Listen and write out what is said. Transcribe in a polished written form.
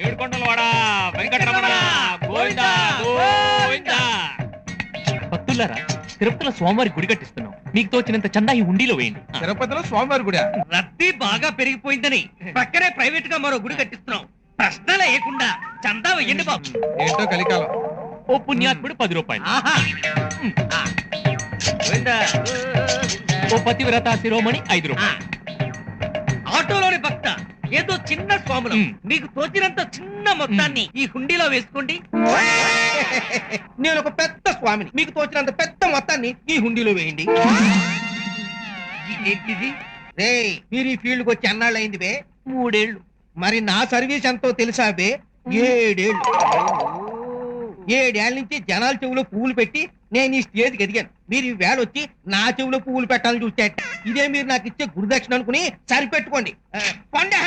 ఏడుకొండలవాడా వెంకటరమణ గోవిందా గోవిందా. భక్తులారా, తిరుపతిలో స్వామివారి గుడి కట్టిస్తున్నాం. మీకు తోచినంత చందా ఈ హుండీలో వేయండి. తిరుపతిలో స్వామివారి గుడి రద్దీ బాగా పెరిగిపోయిందని పక్కనే ప్రైవేట్ గా మరో గుడి కట్టిస్తున్నాం. ప్రశ్న లేకుండా చందా వెయ్యండి బాబు. ఏంటో కలికాలం. ఓ పుణ్యాత్ముడు 10 రూపాయలు. ఆహా. గోవిందా, ఓ పతివ్రత శిరోమణి 5 రూపాయలు. ఆటోలోని భక్త ఏదో చిన్న స్వాములు మీకు తోచినంత చిన్న మొత్తాన్ని ఈ హుండీలో వేసుకోండి. నేను ఒక పెద్ద స్వామిని, మీకు తోచినంత పెద్ద మొత్తాన్ని ఈ హుండీలో వేయండి. ఏంటిది? రే, మీరు ఈ ఫీల్డ్ వచ్చి అన్నాళ్ళు అయింది బే. 3 ఏళ్ళు. మరి నా సర్వీస్ ఎంతో తెలుసా బే? 7 ఏళ్ళు. 7 ఏళ్ళ నుంచి జనాల చెవులో పువ్వులు పెట్టి నేను ఈ స్టేజ్కి ఎదిగాను. మీరు ఈ వేళ వచ్చి నా చెవులో పువ్వులు పెట్టాలని చూస్తే ఇదే మీరు నాకు ఇచ్చే గురుదక్షిణ అనుకుని సరిపెట్టుకోండి. పండే